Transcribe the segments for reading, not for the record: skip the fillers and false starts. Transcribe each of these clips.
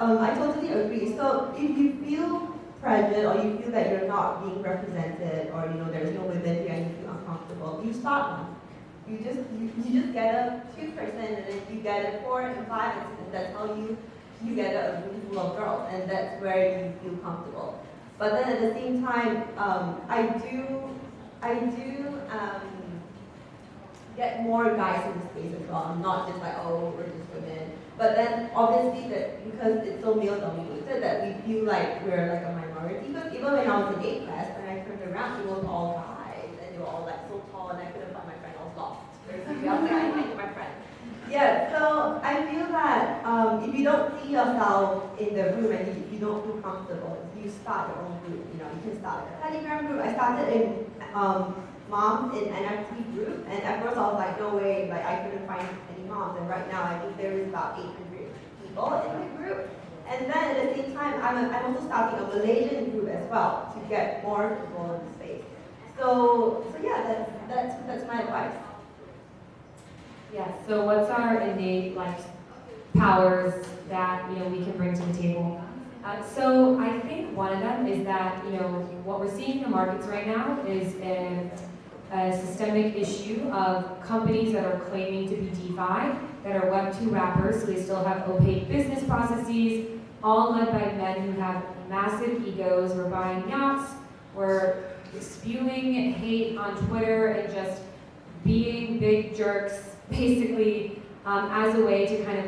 I totally agree. So if you feel pressured or you feel that you're not being represented or there's no women here and you feel uncomfortable, you start one. You just get a 2% and then you get a 4 and 5 and that's how you get a room full of girls and that's where you feel comfortable. But then at the same time, I do get more guys in the space as well. I'm not just like, oh, we're just women. But then obviously that because it's so male dominated that we feel like we're like a minority. Because even when I was in 8th class, when I turned around, it was all guys and they were all like so tall and I couldn't find my friend. I was lost. Basically, I was like, I need my friend. Yeah, so I feel that if you don't see yourself in the room and you don't feel comfortable, you start your own group. You can start a Telegram group. I started in moms in NFT group, and at first I was like, no way, like I couldn't find any moms, and right now I think there is about 800 people in my group. And then at the same time, I'm also starting a Malaysian group as well to get more people in the space. So yeah, that's my advice. Yeah, so what's our innate powers that we can bring to the table? So I think one of them is that what we're seeing in the markets right now is a systemic issue of companies that are claiming to be DeFi, that are Web2 wrappers, so they still have opaque business processes, all led by men who have massive egos. We're buying yachts, we're spewing hate on Twitter and just being big jerks, basically, as a way to kind of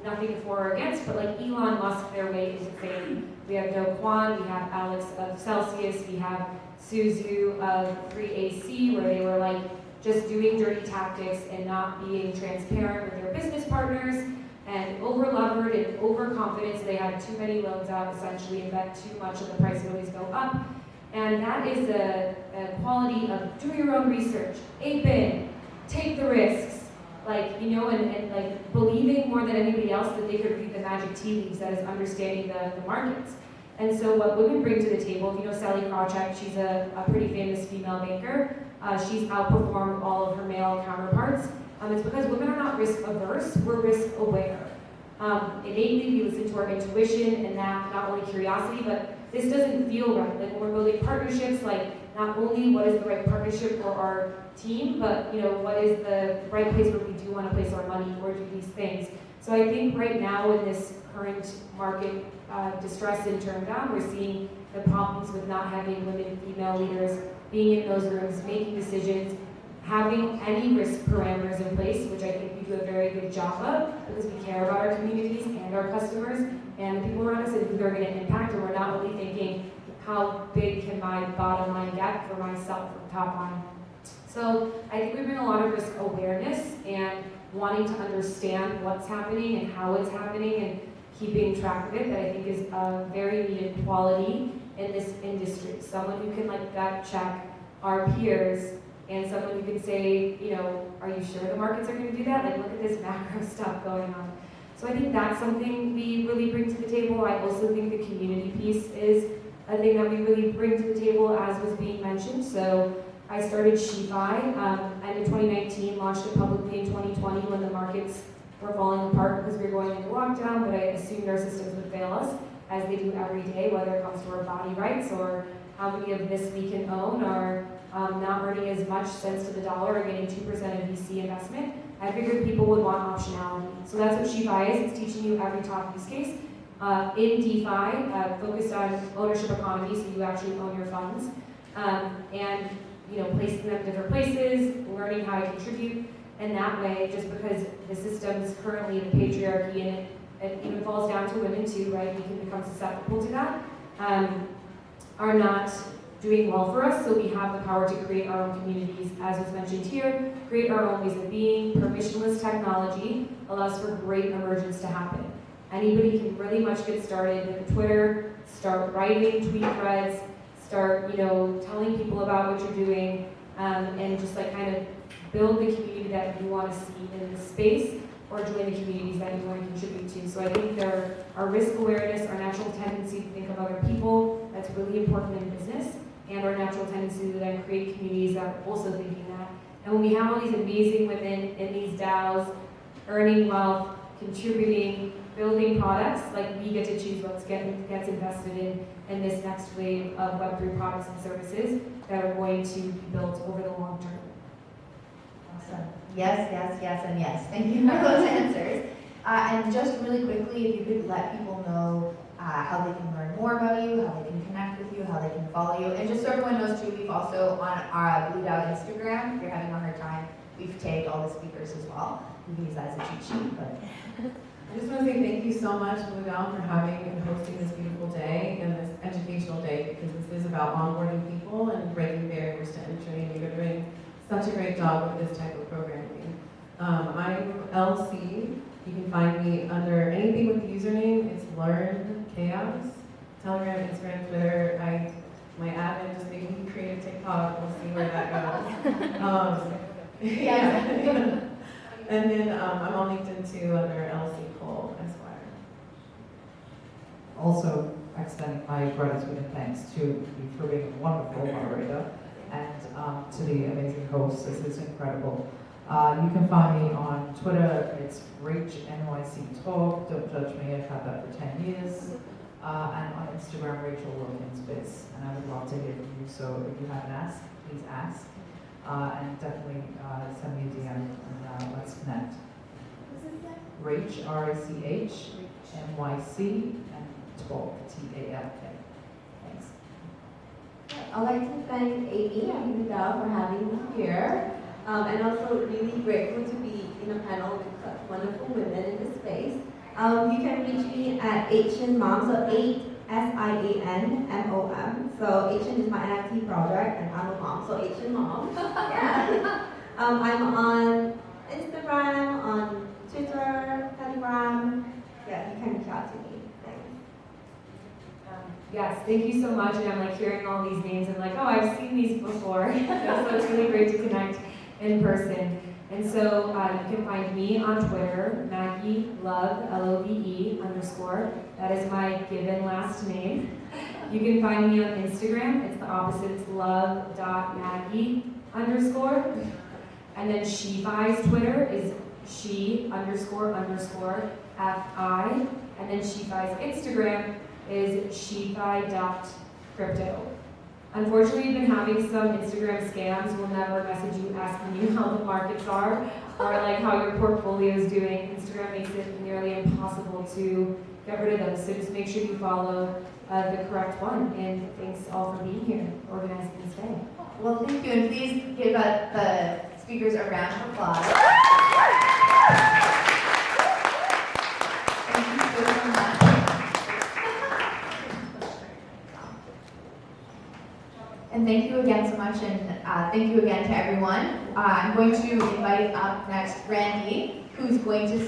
nothing for or against, but Elon Musk their way into fame. We have Do Kwon, we have Alex of Celsius, we have Suzu of 3AC, where they were just doing dirty tactics and not being transparent with their business partners, and over-levered and overconfident, so they had too many loans out essentially and bet too much, and the price would always go up. And that is a quality of do your own research, ape in, take the risks, and believing more than anybody else that they could read the magic tea leaves, that is understanding the markets. And so what women bring to the table, if you know Sally Krawcheck, she's a pretty famous female banker. She's outperformed all of her male counterparts. It's because women are not risk averse, we're risk aware. Innately, we listen to our intuition and that, not only curiosity, but this doesn't feel right. When we're building partnerships, not only what is the right partnership for our team, but what is the right place where we do want to place our money or do these things. So I think right now in this current market distress and turndown, we're seeing the problems with not having women, female leaders being in those rooms, making decisions, having any risk parameters in place, which I think we do a very good job of because we care about our communities and our customers and the people around us and who they're going to impact, and we're not only thinking how big can my bottom line get for myself from top line. So I think we bring a lot of risk awareness and wanting to understand what's happening and how it's happening and keeping track of it, that I think is a very needed quality in this industry. Someone who can gut check our peers and someone who can say, are you sure the markets are going to do that? Look at this macro stuff going on. So I think that's something we really bring to the table. I also think the community piece is a thing that we really bring to the table, as was being mentioned. So I started Shifai end of 2019, launched it publicly in 2020 when the markets were falling apart because we were going into lockdown, but I assumed our systems would fail us, as they do every day, whether it comes to our body rights or how many of this we can own or not earning as much cents to the dollar or getting 2% of VC investment. I figured people would want optionality. So that's what Shifai is. It's teaching you every top use case. In DeFi, focused on ownership economy, so you actually own your funds, and placing them in different places, learning how to contribute, and that way, just because the system's currently in patriarchy and it even falls down to women too, right? We can become susceptible to that, are not doing well for us, so we have the power to create our own communities, as was mentioned here, create our own ways of being. Permissionless technology allows for great emergence to happen. Anybody can really much get started with Twitter, start writing tweet threads, start telling people about what you're doing, and just kind of build the community that you want to see in the space, or join the communities that you want to contribute to. So I think there are risk awareness, our natural tendency to think of other people, that's really important in business, and our natural tendency to then create communities that are also thinking that. And when we have all these amazing women in these DAOs, earning wealth, contributing, building products, like we get to choose what gets invested in this next wave of Web3 products and services that are going to be built over the long term. Awesome. Yes, yes, yes, and yes. Thank you for those answers. And just really quickly, if you could let people know how they can learn more about you, how they can connect with you, how they can follow you. And just so everyone knows too, we've also on our Blue Dot Instagram, if you're having a hard time, we've tagged all the speakers as well. You can use that as a cheat sheet, but. I just want to say thank you so much, Womenowned, for having and hosting this beautiful day and this educational day, because this is about onboarding people and breaking barriers to entry, and you're doing such a great job with this type of programming. I'm LC. You can find me under anything with the username. It's Learn Chaos. Telegram, Instagram, Twitter. My admin just made me create a TikTok. We'll see where that goes. Yeah. And then I'm on LinkedIn too under LC Cole Esquire. Also, extending my gratitude and thanks to you for being a wonderful moderator and to the amazing hosts. This is incredible. You can find me on Twitter. It's RachNYC Talk. Don't judge me. I've had that for 10 years. And on Instagram, Rachel Wilkins Biz. And I would love to hear from you. So if you haven't asked, please ask. And definitely send me a DM and let's connect. Rach, R-A-C-H, NYC, and Talk, T-A-L-K. Thanks. I'd like to thank Amy and Miguel for having me here. And also really grateful to be in a panel with such wonderful women in this space. You can reach me at HNMom, so 8SIANMOM. So HN is my NFT project, and I'm a mom, so HNMom. Yeah. I'm on Instagram, on Twitter, Telegram. Yeah, you can reach out to me. Thanks. Yes, thank you so much. And I'm like hearing all these names and like, oh, I've seen these before. So it's really great to connect in person. And so you can find me on Twitter, Maggie Love, Love _. That is my given last name. You can find me on Instagram. It's the opposite. It's love.maggie_. And then Shifai's Twitter is she __ FI. And then Shifai's Instagram is shifai.crypto. Unfortunately, we've been having some Instagram scams. We'll never message you asking you how the markets are or like how your portfolio is doing. Instagram makes it nearly impossible to get rid of those. So just make sure you follow the correct one. And thanks all for being here, organizing this day. Well, thank you, and please give the speakers a round of applause. Thank you so much. And thank you again so much, and thank you again to everyone. I'm going to invite up next Randy, who's going to